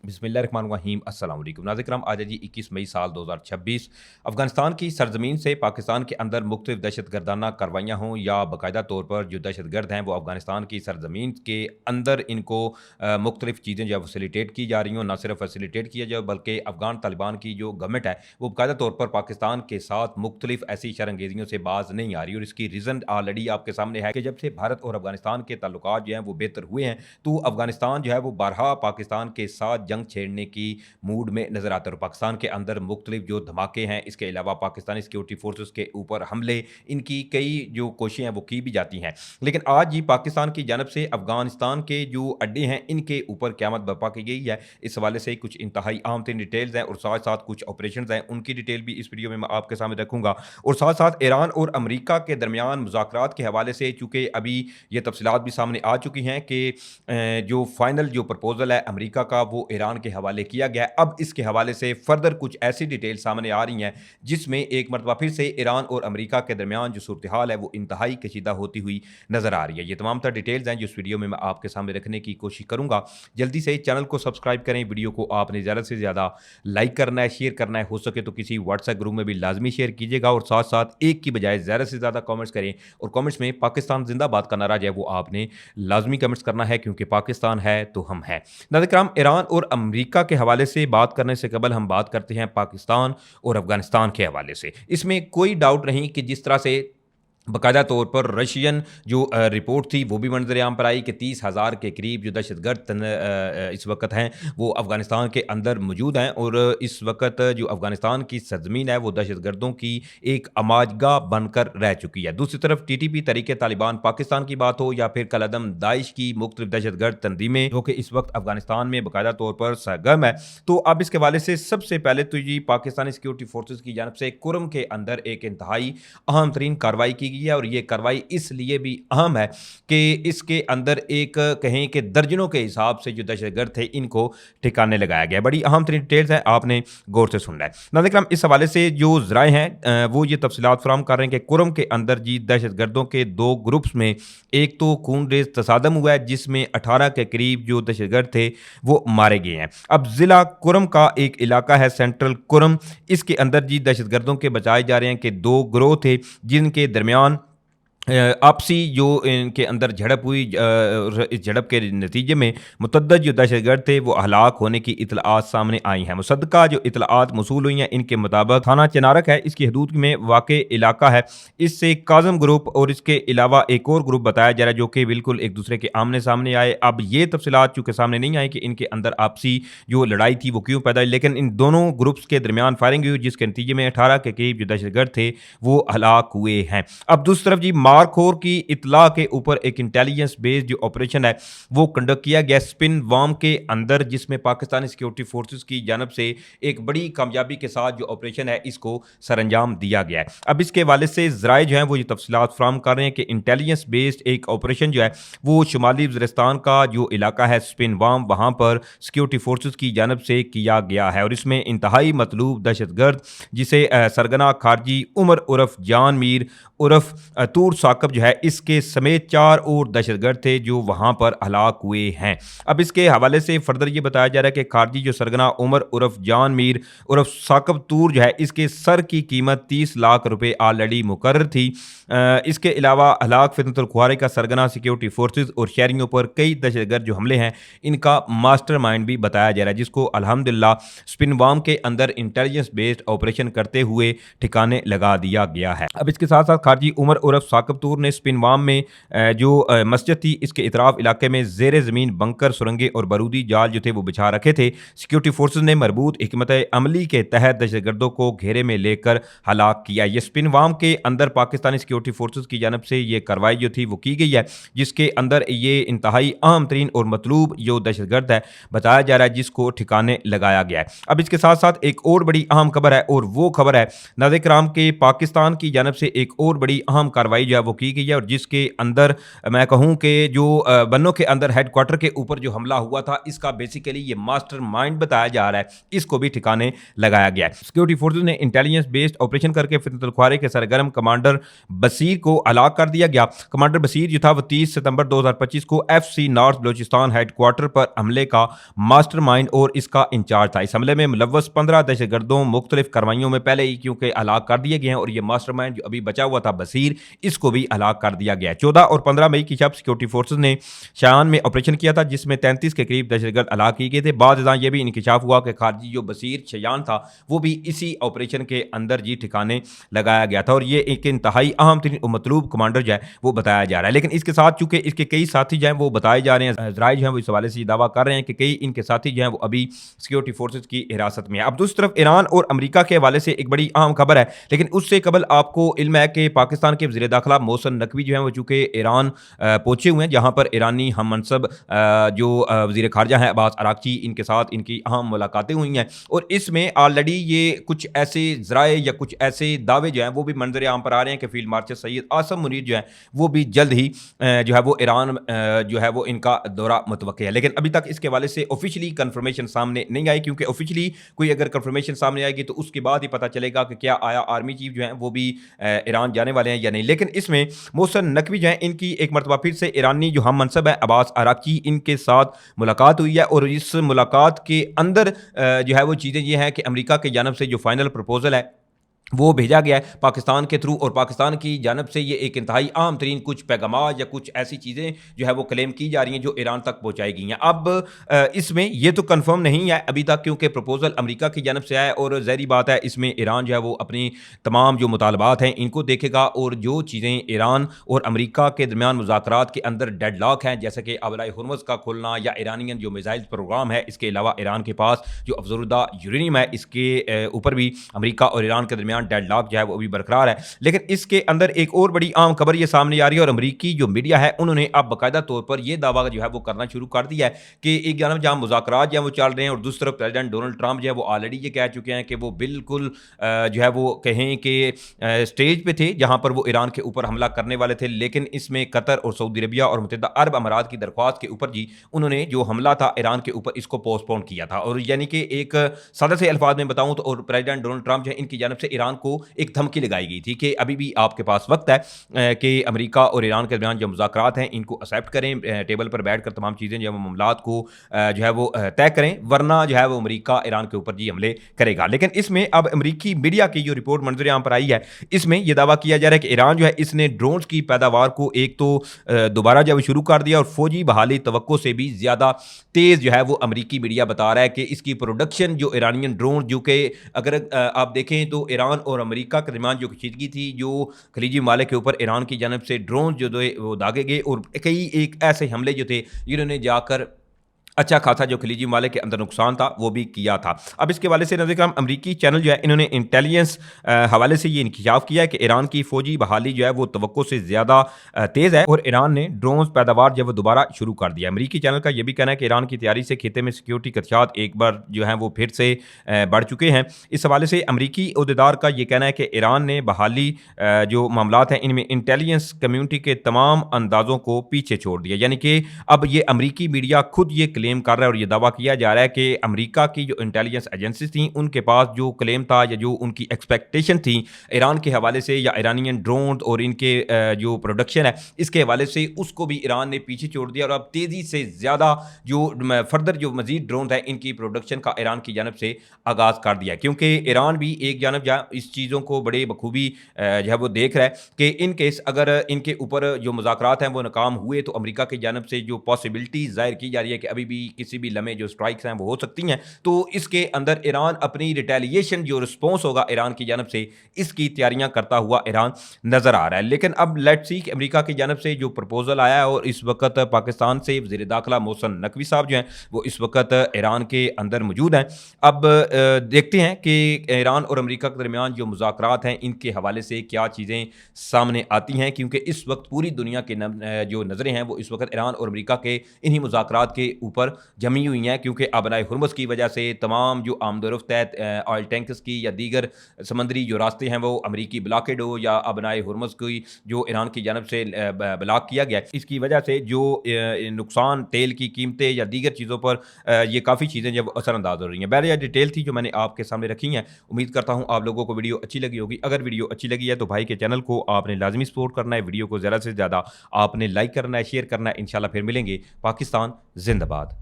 बिस्मिल्लाहिर्रहमानिर्रहीम अस्सलाम वालेकुम नाज़रीन। आज है जी 21 मई साल 2026। अफ़गानिस्तान की सरज़मीन से पाकिस्तान के अंदर मुख्तलिफ दहशतगर्दाना कार्रवाइयाँ हों या बाकायदा तौर पर जो दहशतगर्द हैं वो अफ़गानिस्तान की सरज़मीन के अंदर इनको मुख्तलिफ चीज़ें जो फैसिलिटेट की जा रही हों, ना सिर्फ फैसिलिटेट किया जाए बल्कि अफ़गान तालिबान की जो गवर्नमेंट है वो बाकायदा तौर पर पाकिस्तान के साथ मुख्तलिफ ऐसी शरंगेजियों से बाज नहीं आ रही। और इसकी रीज़न ऑलरेडी आपके सामने है कि जब से भारत और अफ़गानिस्तान के ताल्लुकात जो हैं वो बेहतर हुए हैं तो अफ़गानिस्तान जो है वो बारहा पाकिस्तान के साथ जंग छेड़ने की मूड में नजर आता है। और पाकिस्तान के अंदर मुख्तलिफ जो धमाके हैं, इसके अलावा पाकिस्तानी सिक्योरिटी फोर्सेस के ऊपर हमले, इनकी कई जो कोशिशें हैं वो की भी जाती हैं। लेकिन आज ही पाकिस्तान की जानब से अफगानिस्तान के जो अड्डे हैं इनके ऊपर क़यामत बर्पा की गई है। इस हवाले से कुछ इंतहाई अहम तीन डिटेल्स हैं और साथ साथ कुछ ऑपरेशन हैं, उनकी डिटेल भी इस वीडियो में मैं आपके सामने रखूंगा। और साथ साथ ईरान और अमरीका के दरमियान मुज़ाकरात के हवाले से, चूंकि अभी ये तफसीलात भी सामने आ चुकी हैं कि जो फाइनल जो प्रपोजल है अमेरिका का वो ईरान के हवाले किया गया है। अब इसके हवाले से फर्दर कुछ ऐसी डिटेल सामने आ रही हैं जिसमें एक मरतबा फिर से ईरान और अमेरिका के दरमियान जो सूरत हाल है वो इंतहाई कशीदा होती हुई नजर आ रही है। ये तमाम तर डिटेल्स हैं जो इस वीडियो में मैं आपके सामने रखने की कोशिश करूंगा। जल्दी से चैनल को सब्सक्राइब करें, वीडियो को आपने ज़्यादा से ज़्यादा लाइक करना है, शेयर करना है, हो सके तो किसी व्हाट्सएप ग्रुप में भी लाजमी शेयर कीजिएगा। और साथ साथ एक की बजाय ज़्यादा से ज़्यादा कॉमेंट्स करें और कॉमेंट्स में पाकिस्तान जिंदाबाद का नारा जो है वो आपने लाजमी कमेंट्स करना है, क्योंकि पाकिस्तान है तो हम हैं। नाज़रीन, ईरान और अमेरिका के हवाले से बात करने से कबल हम बात करते हैं पाकिस्तान और अफगानिस्तान के हवाले से। इसमें कोई डाउट नहीं कि जिस तरह से बाकायदा तौर पर रशियन जो रिपोर्ट थी वो भी मंजर-ए-आम पर आई कि 30,000 के करीब जो दहशतगर्द इस वक्त हैं वो अफ़गानिस्तान के अंदर मौजूद हैं। और इस वक्त जो अफ़गानिस्तान की सरज़मीन है वो दहशतगर्दों की एक अमाजगाह बनकर रह चुकी है। दूसरी तरफ टीटीपी तहरीक तालिबान पाकिस्तान की बात हो या फिर कलअदम दाइश की मुख्तलिफ दहशतगर्द तंजीमें जो कि इस वक्त अफ़गानिस्तान में बाकायदा तौर पर सरगर्म है। तो अब इसके हवाले से सबसे पहले तो जी पाकिस्तानी सिक्योरिटी फोर्सेज की जानब से कुरम के अंदर एक इंतहाई अहम तरीन कार्रवाई की गई है। और ये कार्रवाई इसलिए भी अहम है कि इसके अंदर एक कहें कि दर्जनों के हिसाब से जो दहशतगर्द थे इनको ठिकाने लगाया गया। बड़ी अहम तरीन डिटेल्स हैं, आपने गौर से सुनना है। नाज़रीन, इस हवाले से जो ज़राए हैं वो ये तफसीलात फराहम कर रहे हैं कि कुरम के अंदर जी दहशतगर्दों के दो ग्रुप्स में एक तो खून रेज तसादम हुआ है जिसमें 18 के करीब जो दहशतगर्द थे वो मारे गए हैं। अब ज़िला कुरम का एक इलाका है सेंट्रल कुरम, इसके अंदर जी दहशतगर्दों के बचाए जा रहे हैं कि दो ग्रोह थे जिनके दरमियान आपसी जो इनके अंदर झड़प हुई। इस झड़प के नतीजे में मुतअद्दिद जो दहशतगर्द थे वो हलाक होने की इतलात सामने आई हैं। मुसद्दका जो इतलात मसूल हुई हैं इनके मुताबिक थाना चनारक है, इसकी हदूद में वाक़ इलाका है, इससे काज़म ग्रुप और इसके अलावा एक और ग्रुप बताया जा रहा है जो कि बिल्कुल एक दूसरे के आमने सामने आए। अब ये तफसीलात चूँकि सामने नहीं आई कि इनके अंदर आपसी जो लड़ाई थी वो क्यों पैदा हुई, लेकिन इन दोनों ग्रुप्स के दरमियान फायरिंग हुई जिसके नतीजे में 18 के करीब जो दहशतगर्द थे वो हलाक हुए हैं। अब दूसरी तरफ जी मारखोर की इतला के ऊपर एक इंटेलिजेंस बेस्ड जो ऑपरेशन है वो कंडक्ट किया गया स्पिन वार्म के अंदर, जिसमें पाकिस्तानी सिक्योरिटी फोर्सेस की जानब से एक बड़ी कामयाबी के साथ जो ऑपरेशन है इसको सरअंजाम दिया गया है। अब इसके हवाले से ज़राए जो हैं वो ये तफसीलात फराहम कर रहे हैं कि इंटेलिजेंस बेस्ड एक ऑपरेशन जो है वो शुमाली वज़ीरिस्तान का जो इलाका है स्पिन वार्म, वहाँ पर सिक्योरिटी फोर्सेस की जानब से किया गया है। और इसमें इंतहाई मतलूब दहशतगर्द जिसे सरगना खारजी उमर उर्फ जान मीर उर्फ तूर साकब जो है इसके समेत 4 और दहशतगर्द थे जो वहां पर हलाक हुए हैं। अब इसके हवाले से फर्दर ये बताया जा रहा है कि खारजी जो सरगना उमर उर्फ जान मीर उर्फ साकब तूर जो है इसके सर की कीमत 30 लाख रुपए ऑलरेडी मुकर्रर थी। इसके अलावा हलाक फितनतुल ख्वारी का सरगना सिक्योरिटी फोर्सेज और शहरियों पर कई दहशतगर्द जो हमले हैं इनका मास्टरमाइंड भी बताया जा रहा है, जिसको अल्हम्दुलिल्लाह स्पिनवाम के अंदर इंटेलिजेंस बेस्ड ऑपरेशन करते हुए ठिकाने लगा दिया गया है। अब इसके साथ साथ खारजी उमर उर्फ साकब तूर ने स्पिनवाम में जो मस्जिद थी इसके इतराफ इलाके में जेर ज़मीन बंकर, सुरंगे और बारूदी जाल जो थे वो बिछा रखे थे। सिक्योरिटी फोर्सेज ने मरबूत हिकमत अमली के तहत दहशतगर्दों को घेरे में लेकर हलाक किया। ये स्पिनवाम के अंदर पाकिस्तानी सिक्योरिटी फोर्सेज की जानब से ये कार्रवाई जो थी वो की गई है, जिसके अंदर ये इंतहाई अहम तरीन और मतलूब जो दहशतगर्द है बताया जा रहा है जिसको ठिकाने लगाया गया है। अब इसके साथ साथ एक और बड़ी अहम खबर है और वो खबर है नाज़रीन के पाकिस्तान की जानब से एक और बड़ी अहम कार्रवाई जो है वो की गई है और जिसके अंदर मैं कहूँ कि जो बन्नों के अंदर हेडक्वार्टर के ऊपर जो हमला हुआ था, इसका बेसिकली ये मास्टरमाइंड बताया जा रहा है, इसको भी ठिकाने लगाया गया है। सिक्योरिटी फोर्सेज ने इंटेलिजेंस बेस्ड ऑपरेशन करके फितरतुल ख्वारी के सरगर्म कमांडर बसीर को हलाक कर दिया गया। कमांडर बसीर जो था वो 30 सितंबर 2025 को FC नॉर्थ बलोचिस्तान हेडक्वार्टर पर हमले का मास्टरमाइंड और इसका इंचार्ज था। इस हमले में मुलव्वस 15 दहशतगर्दों मुख्तलिफ कार्रवाइयों में पहले ही क्योंकि हलाक कर दिए गए हैं और ये मास्टरमाइंड जो अभी बचा हुआ था बसीर, इसको भी हलाक कर दिया गया है। 14 और 15 मई की शब सिक्योरिटी फोर्सेज ने शान में ऑपरेशन किया था जिसमें 33 के करीब दहशतगर्द हलाक किए गए थे। बाद ये भी इंकशाफ हुआ कि खारजी जो बसीर शयान था वो भी इसी ऑपरेशन के अंदर जी ठिकाने लगाया गया था और ये एक इंतहाई अहम तरीन मतलूब कमांडर जो है वो बताया जा रहा है। लेकिन इसके साथ चूंकि इसके कई साथी जो हैं वो बताए जा रहे हैं, इजराइल जो है वो इस हवाले से ये दावा कर रहे हैं कि कई इनके साथी जो हैं वो अभी सिक्योरिटी फोर्सेज की हिरासत में है। अब दूसरी तरफ ईरान और अमेरिका के हवाले से एक बड़ी अहम खबर है, लेकिन उससे कबल आपको इल्म है कि पाकिस्तान के वज़ीर दाखिला मोहसिन नकवी जो है वो चूंकि ईरान पहुंचे हुए हैं, जहां पर ईरानी हम मनसब जो वज़ीर खारजा हैं अब्बास अरागची, इनके साथ इनकी अहम मुलाकातें हुई हैं और इसमें ऑलरेडी ये कुछ ऐसे ज़राए या कुछ ऐसे दावे जो हैं वो भी मंजर आम पर आ रहे हैं कि फील्ड मार्शल सैयद आसम मुनीर जो है वो भी जल्द ही जो है वो ईरान जो है वो इनका दौरा मुतवक्किल है। लेकिन अभी तक इसके हवाले से ऑफिशियली कंफर्मेशन सामने नहीं आई, क्योंकि ऑफिशियली कोई अगर कंफर्मेशन सामने आएगी तो उसके बाद ही पता चलेगा कि क्या आया आर्मी चीफ जो है वो भी ईरान जाने वाले हैं या नहीं। लेकिन इसमें मोहसिन नकवी जो है इनकी एक मरतबा फिर से ईरानी जो हम मनसब है अब्बास अरागची, इनके साथ मुलाकात हुई है और इस मुलाकात के अंदर जो है वो चीज़ें ये हैं कि अमेरिका की जानब से जो फाइनल प्रपोजल है वो भेजा गया है पाकिस्तान के थ्रू और पाकिस्तान की जानब से ये एक इंतहाई अहम तरीन कुछ पैगामात या कुछ ऐसी चीज़ें जो है वो क्लेम की जा रही हैं जो ईरान तक पहुँचाई गई हैं। अब इसमें ये तो कंफर्म नहीं है अभी तक, क्योंकि प्रपोजल अमेरिका की जानब से आया और ज़ाहिर बात है इसमें ईरान जो है वो अपनी तमाम जो मुतालबात हैं इनको देखेगा और जो चीज़ें ईरान और अमेरिका के दरमियान मुज़ाकरात के अंदर डेडलॉक हैं, जैसे कि अबलाई हुर्मुज़ का खुलना या ईरानियन जो मिसाइल प्रोग्राम है, इसके अलावा ईरान के पास जो अफजलुदा यूरेनियम है, इसके ऊपर भी अमेरिका और ईरान के दरमियान डेडलॉक जो है वो अभी बरकरार है। लेकिन इसके अंदर एक और बड़ी अहम खबर ये सामने आ रही है और अमेरिकी जो मीडिया है उन्होंने अब बाकायदा तौर पर यह दावा जो है वो करना शुरू कर दिया है कि एक जानब जहां मुज़ाकरात जो है वो चल रहे हैं और दूसरी तरफ प्रेसिडेंट डोनाल्ड ट्रंप जो है वो ऑलरेडी ये कह चुके हैं कि वो बिल्कुल जो है वो कहें कि स्टेज पे थे जहां पर वो ईरान के ऊपर हमला करने वाले थे, लेकिन इसमें कतर और सऊदी अरबिया और मुत्तहिदा अरब अमारात की दरख्वास्त के ऊपर जी उन्होंने जो हमला था ईरान के ऊपर इसको पोस्टपोन किया था। और यानी कि एक सादा से अल्फाज में बताऊं तो और प्रेसिडेंट डोनाल्ड ट्रंप जो है इनकी जानब से ईरान को एक धमकी लगाई गई थी कि अभी भी आपके पास वक्त है कि अमेरिका और ईरान के दरमियान जो मुज़ाकरात हैं इनको एक्सेप्ट करें, टेबल पर बैठकर तमाम चीज़ें जो है वो मामलात को जो है वो तय करें, वरना जो है वो अमेरिका ईरान के ऊपर जी हमले करेगा। लेकिन इसमें अब अमेरिकी मीडिया की जो रिपोर्ट मंजर आम पर आई है इसमें यह दावा किया जा रहा है कि ईरान जो है इसने ड्रोन्स की पैदावार को एक तो दोबारा जो शुरू कर दिया और फौजी बहाली तवक्को से भी ज़्यादा तेज़ जो है वो अमेरिकी मीडिया बता रहा है कि इसकी प्रोडक्शन जो ईरानियन ड्रोन जो कि अगर आप देखें तो ईरान और अमेरिका के दरमियान जो कशीदगी थी, जो खलीजी माले के ऊपर ईरान की जानब से ड्रोन जो वो दागे गए और कई एक ऐसे हमले जो थे जिन्होंने जाकर अच्छा खासा जो खलीजी माले के अंदर नुकसान था वो भी किया था। अब इसके हवाले से नज़र हम अमरीकी चैनल जो है इन्होंने इंटेलिजेंस हवाले से ये इंकशाफ किया है कि ईरान की फौजी बहाली जो है वो तवक्को से ज़्यादा तेज़ है और ईरान ने ड्रोन्स पैदावार जो है वो दोबारा शुरू कर दिया। अमरीकी चैनल का ये भी कहना है कि ईरान की तैयारी से खिते में सिक्योरिटी खदशात एक बार जो है वो फिर से बढ़ चुके हैं। इस हवाले से अमरीकी अहदेदार का ये कहना है कि ईरान ने बहाली जो मामलात हैं इनमें इंटेलिजेंस कम्यूनिटी के तमाम अंदाज़ों को पीछे छोड़ दिया। यानी कि अब ये अमरीकी मीडिया खुद ये क्लेम कर रहा है और ये दावा किया जा रहा है कि अमेरिका की जो इंटेलिजेंस एजेंसीज थी उनके पास जो क्लेम था या जो उनकी एक्सपेक्टेशन थी ईरान के हवाले से या ईरानियन ड्रोन और इनके जो प्रोडक्शन है इसके हवाले से, उसको भी ईरान ने पीछे छोड़ दिया और अब तेज़ी से ज़्यादा जो फर्दर जो मजीद ड्रोन है इनकी प्रोडक्शन का ईरान की जानब से आगाज़ कर दिया, क्योंकि ईरान भी एक जानब जहाँ इस चीज़ों को बड़े बखूबी जो है वो देख रहा है कि इन केस अगर इनके ऊपर जो मुज़ाकरात हैं वो नाकाम हुए तो अमेरिका की जानब से जो पॉसिबिलिटी जाहिर की जा रही है कि अभी भी किसी भी लम्हे जो स्ट्राइक्स हैं वो हो सकती हैं, तो इसके अंदर ईरान अपनी रिटेलिएशन जो रिस्पॉन्स होगा ईरान की जानब से इसकी तैयारियां करता हुआ ईरान नजर आ रहा है। लेकिन अब लेट्स सी अमेरिका की जानब से जो प्रपोजल आया है और इस वक्त पाकिस्तान से वज़ीर दाखिला मोहसिन नकवी साहब जो हैं वो इस वक्त ईरान के अंदर मौजूद हैं। अब देखते हैं कि ईरान और अमेरिका के दरमियान जो मुज़ाकरात हैं इनके हवाले से क्या चीज़ें सामने आती हैं, क्योंकि इस वक्त पूरी दुनिया के जो नज़रें हैं वो इस वक्त ईरान और अमेरिका के इन्हीं मुज़ाकरात के ऊपर पर जमी हुई हैं, क्योंकि आबनाए हुर्मुज़ की वजह से तमाम जो आमदोरफ्त है ऑयल टैंकर्स की या दीगर समंदरी जो रास्ते हैं वो अमरीकी ब्लॉकेड हो या आबनाए हुर्मुज़ की जो ईरान की जानब से ब्लॉक किया गया है, इसकी वजह से जो नुकसान तेल की कीमतें या दीगर चीज़ों पर ये काफ़ी चीज़ें जब असरअंदाज हो रही हैं। बहरहाल यह डिटेल थी जो मैंने आपके सामने रखी हैं। उम्मीद करता हूँ आप लोगों को वीडियो अच्छी लगी होगी। अगर वीडियो अच्छी लगी है तो भाई के चैनल को आपने लाजमी सपोर्ट करना है, वीडियो को ज़्यादा से ज़्यादा आपने लाइक करना है, शेयर करना है। इंशाल्लाह फिर मिलेंगे। पाकिस्तान जिंदाबाद।